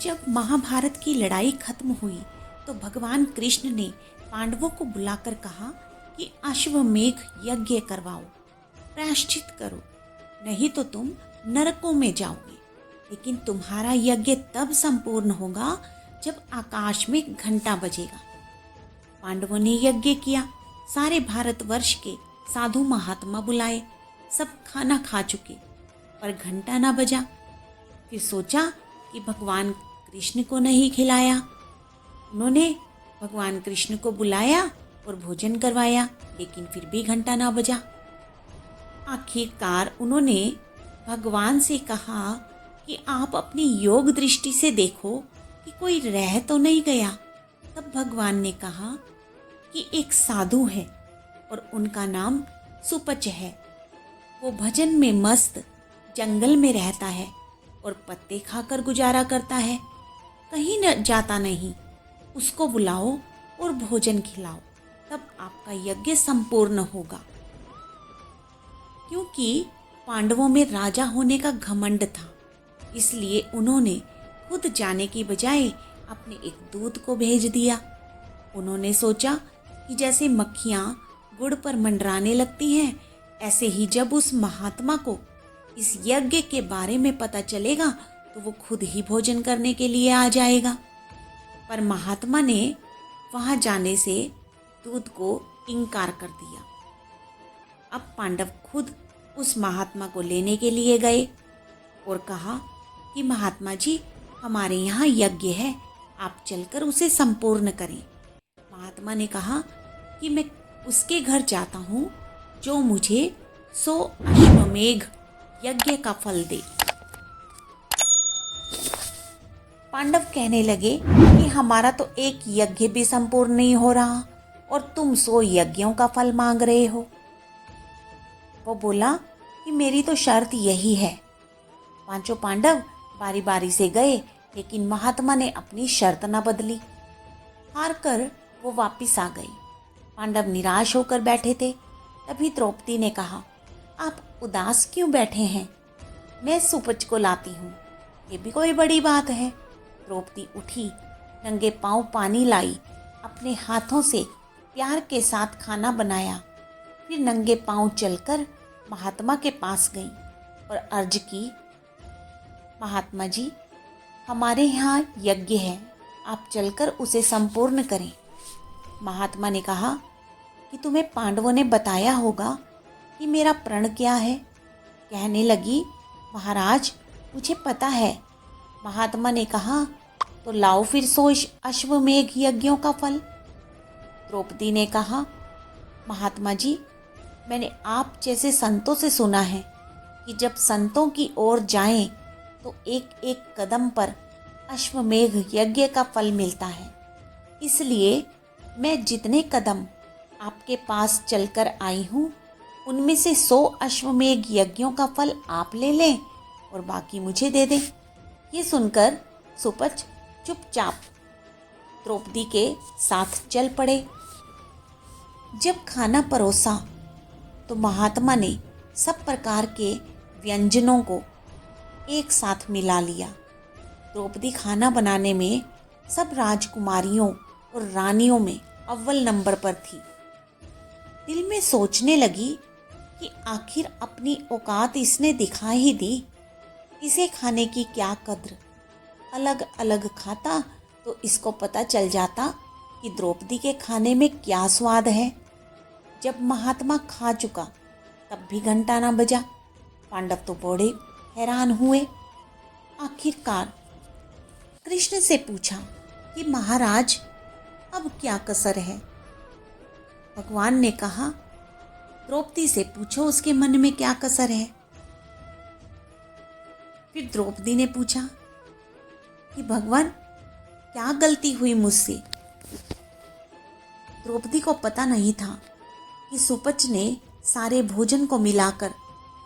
जब महाभारत की लड़ाई खत्म हुई तो भगवान कृष्ण ने पांडवों को बुलाकर कहा कि अश्वमेध यज्ञ करवाओ, प्रायश्चित करो, नहीं तो तुम नरकों में जाओगे। लेकिन तुम्हारा यज्ञ तब संपूर्ण होगा जब आकाश में घंटा बजेगा। पांडवों ने यज्ञ किया। सारे भारतवर्ष के साधु महात्मा बुलाए। सब खाना खा चुके पर घंटा ना बजा। फिर सोचा कि भगवान कृष्ण को नहीं खिलाया। उन्होंने भगवान कृष्ण को बुलाया और भोजन करवाया, लेकिन फिर भी घंटा ना बजा। आखिरकार उन्होंने भगवान से कहा कि आप अपनी योग दृष्टि से देखो कि कोई रह तो नहीं गया। तब भगवान ने कहा कि एक साधु है और उनका नाम सुपच है। वो भजन में मस्त जंगल में रहता है और पत्ते खाकर गुजारा करता है, कहीं न जाता नहीं। उसको बुलाओ और भोजन खिलाओ, तब आपका यज्ञ संपूर्ण होगा। क्योंकि पांडवों में राजा होने का घमंड था, इसलिए उन्होंने खुद जाने की बजाय अपने एक दूत को भेज दिया। उन्होंने सोचा कि जैसे मक्खियां गुड़ पर मंडराने लगती हैं, ऐसे ही जब उस महात्मा को इस यज्ञ के बारे में पता चलेगा तो वो खुद ही भोजन करने के लिए आ जाएगा। पर महात्मा ने वहां जाने से दूत को इनकार कर दिया। अब पांडव खुद उस महात्मा को लेने के लिए गए और कहा कि महात्मा जी, हमारे यहाँ यज्ञ है, आप चलकर उसे संपूर्ण करें। महात्मा ने कहा कि मैं उसके घर जाता हूँ जो मुझे 100 अश्वमेध यज्ञ का फल दे। पांडव कहने लगे कि हमारा तो एक यज्ञ भी संपूर्ण नहीं हो रहा और तुम 100 यज्ञों का फल मांग रहे हो। वो बोला कि मेरी तो शर्त यही है। पांचों पांडव बारी बारी से गए, लेकिन महात्मा ने अपनी शर्त न बदली। हार कर वो वापिस आ गए। पांडव निराश होकर बैठे थे। तभी द्रौपदी ने कहा, आप उदास क्यों बैठे हैं? मैं सुपच को लाती हूँ, ये भी कोई बड़ी बात है। द्रौपदी उठी, नंगे पांव पानी लाई, अपने हाथों से प्यार के साथ खाना बनाया। फिर नंगे पांव चलकर महात्मा के पास गई और अर्ज की, महात्मा जी, हमारे यहाँ यज्ञ है, आप चलकर उसे संपूर्ण करें। महात्मा ने कहा कि तुम्हें पांडवों ने बताया होगा कि मेरा प्रण क्या है। कहने लगी, महाराज, मुझे पता है। महात्मा ने कहा, तो लाओ फिर 100 अश्वमेध यज्ञों का फल। द्रौपदी ने कहा, महात्मा जी, मैंने आप जैसे संतों से सुना है कि जब संतों की ओर जाएं तो एक एक कदम पर अश्वमेध यज्ञ का फल मिलता है। इसलिए मैं जितने कदम आपके पास चलकर आई हूँ, उनमें से 100 अश्वमेध यज्ञों का फल आप ले लें और बाकी मुझे दे दें। ये सुनकर सुपच चुपचाप द्रौपदी के साथ चल पड़े। जब खाना परोसा तो महात्मा ने सब प्रकार के व्यंजनों को एक साथ मिला लिया। द्रौपदी खाना बनाने में सब राजकुमारियों और रानियों में अव्वल नंबर पर थी। दिल में सोचने लगी कि आखिर अपनी औकात इसने दिखा ही दी, इसे खाने की क्या कद्र। अलग अलग खाता तो इसको पता चल जाता कि द्रौपदी के खाने में क्या स्वाद है। जब महात्मा खा चुका तब भी घंटा ना बजा। पांडव तो बड़े हैरान हुए। आखिरकार कृष्ण से पूछा कि महाराज, अब क्या कसर है? भगवान ने कहा, द्रौपदी से पूछो उसके मन में क्या कसर है। फिर द्रौपदी ने पूछा कि भगवान, क्या गलती हुई मुझसे? द्रौपदी को पता नहीं था कि सुपच ने सारे भोजन को मिलाकर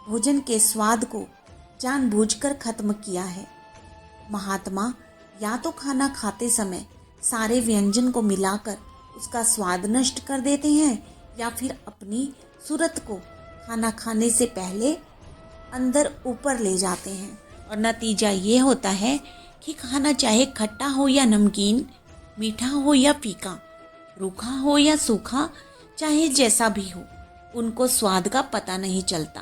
भोजन के स्वाद को जानबूझकर खत्म किया है। महात्मा या तो खाना खाते समय सारे व्यंजन को मिलाकर उसका स्वाद नष्ट कर देते हैं, या फिर अपनी सूरत को खाना खाने से पहले अंदर ऊपर ले जाते हैं और नतीजा ये होता है कि खाना चाहे खट्टा हो या नमकीन, मीठा हो या फीका, रूखा हो या सूखा, चाहे जैसा भी हो, उनको स्वाद का पता नहीं चलता।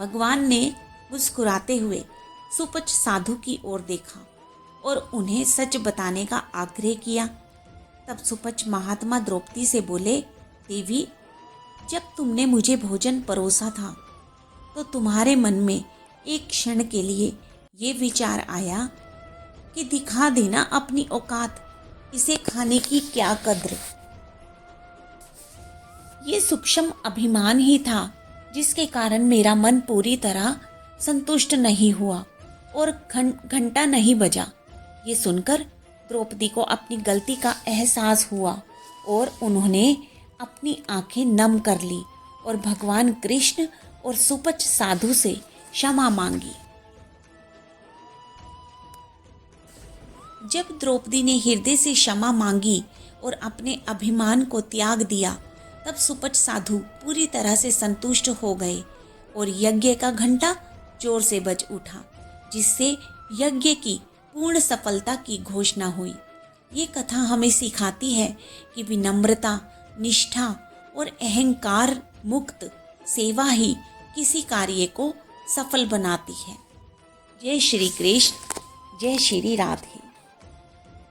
भगवान ने मुस्कुराते हुए सुपच साधु की ओर देखा और उन्हें सच बताने का आग्रह किया। तब सुपच महात्मा द्रौपदी से बोले, देवी, जब तुमने मुझे भोजन परोसा था तो तुम्हारे मन में एक क्षण के लिए ये विचार आया कि दिखा देना अपनी औकात, इसे खाने की क्या कद्र। ये सूक्ष्म अभिमान ही था जिसके कारण मेरा मन पूरी तरह संतुष्ट नहीं हुआ और घंटा नहीं बजा। ये सुनकर द्रौपदी को अपनी गलती का एहसास हुआ और उन्होंने अपनी आंखें नम कर ली और भगवान कृष्ण और सुपच साधु से क्षमा मांगी। जब द्रौपदी ने हृदय से क्षमा मांगी और अपने अभिमान को त्याग दिया, तब सुपच साधु पूरी तरह से संतुष्ट हो गए और यज्ञ का घंटा जोर से बज उठा, जिससे यज्ञ की पूर्ण सफलता की घोषणा हुई। ये कथा हमें सिखाती है कि विनम्रता, निष्ठा और अहंकार मुक्त सेवा ही किसी कार्य को सफल बनाती है। जय श्री कृष्ण, जय श्री राधे।